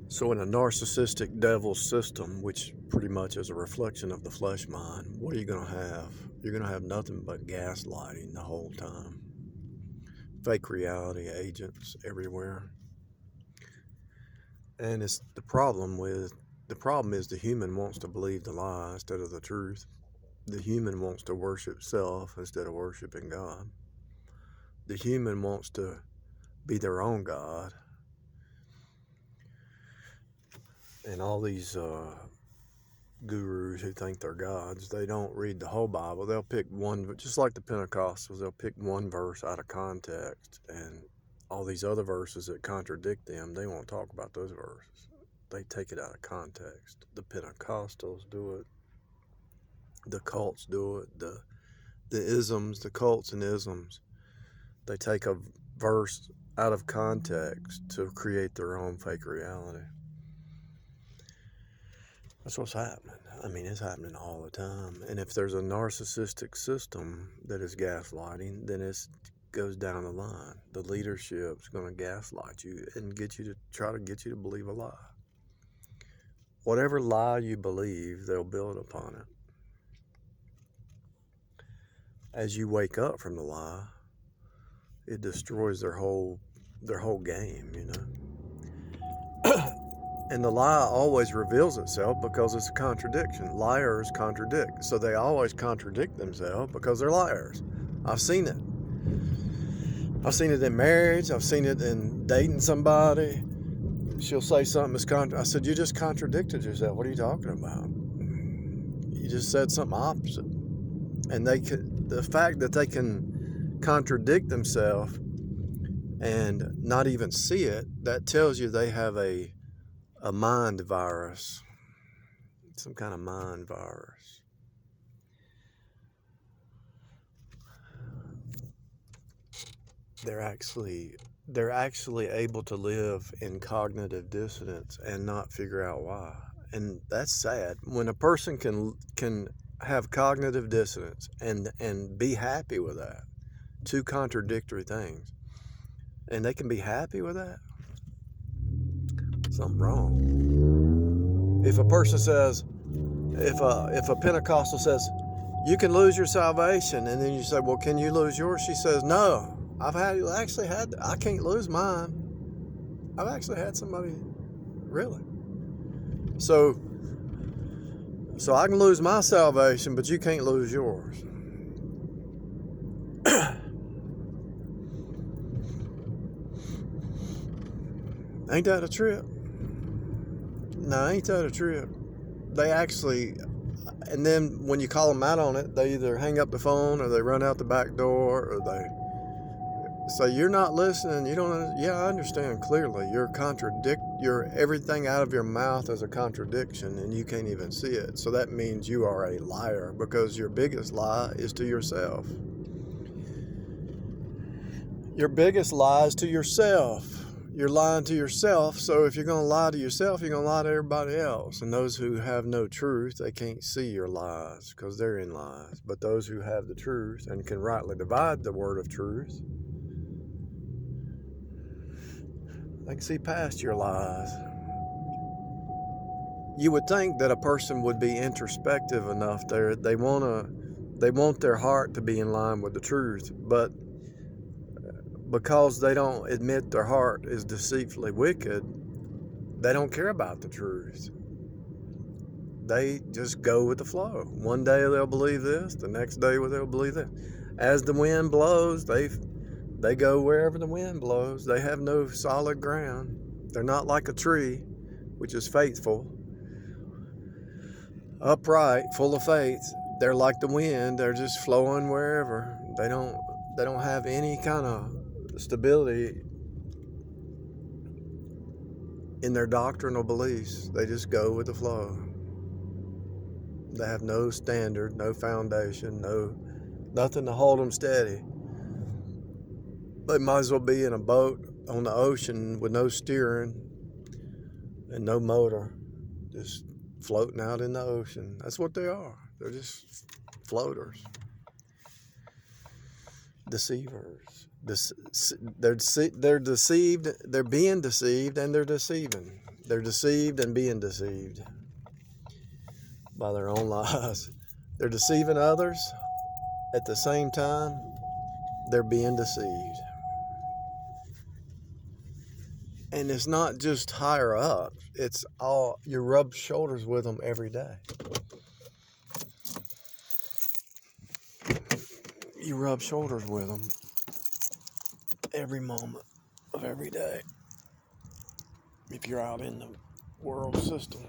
So in a narcissistic devil system, which pretty much is a reflection of the flesh mind, what are you going to have? You're going to have nothing but gaslighting the whole time. Fake reality agents everywhere. And it's the problem is the human wants to believe the lie instead of the truth. The human wants to worship self instead of worshiping God. The human wants to be their own God. And all these gurus who think they're gods, they don't read the whole Bible. They'll pick one, just like the Pentecostals, they'll pick one verse out of context, and all these other verses that contradict them, they won't talk about those verses. They take it out of context. The Pentecostals do it. The cults do it. The isms, the cults and isms, they take a verse out of context to create their own fake reality. That's what's happening. I mean, it's happening all the time. And if there's a narcissistic system that is gaslighting, then it goes down the line. The leadership's going to gaslight you and try to get you to believe a lie. Whatever lie you believe, they'll build upon it. As you wake up from the lie, it destroys their whole game, you know. And the lie always reveals itself because it's a contradiction. Liars contradict. So they always contradict themselves because they're liars. I've seen it. I've seen it in marriage. I've seen it in dating somebody. She'll say something I said, you just contradicted yourself. What are you talking about? You just said something opposite. And the fact that they can contradict themselves and not even see it, that tells you they have a mind virus, some kind of mind virus. They're actually able to live in cognitive dissonance and not figure out why. And that's sad. When a person can have cognitive dissonance and be happy with that, two contradictory things, and they can be happy with that, something wrong. If a person says, if a Pentecostal says, you can lose your salvation, and then you say, well, can you lose yours? She says, no, I can't lose mine. I've actually had somebody, really. So I can lose my salvation, but you can't lose yours. Ain't that a trip? No, ain't that a trip? They actually, and then when you call them out on it, they either hang up the phone or they run out the back door or they say, you're not listening. You don't. Yeah, I understand clearly. You're everything out of your mouth is a contradiction and you can't even see it. So that means you are a liar because your biggest lie is to yourself. Your biggest lie is to yourself. You're lying to yourself, so if you're going to lie to yourself, you're going to lie to everybody else. And those who have no truth, they can't see your lies because they're in lies. But those who have the truth and can rightly divide the word of truth, they can see past your lies. You would think that a person would be introspective enough there. They want their heart to be in line with the truth, but because they don't admit their heart is deceitfully wicked, they don't care about the truth. They just go with the flow. One day they'll believe this, the next day they'll believe that. As the wind blows, they go wherever the wind blows. They have no solid ground. They're not like a tree, which is faithful, upright, full of faith. They're like the wind. They're just flowing wherever. They don't have any kind of stability in their doctrinal beliefs. They just go with the flow. They have no standard, no foundation, nothing to hold them steady. They might as well be in a boat on the ocean with no steering and no motor, just floating out in the ocean. That's what they are. They're just floaters. Deceivers. They're deceived. They're being deceived, and they're deceiving. They're deceived and being deceived by their own lies. They're deceiving others. At the same time, they're being deceived. And it's not just higher up. It's all, you rub shoulders with them every day. You rub shoulders with them every moment of every day if you're out in the world system.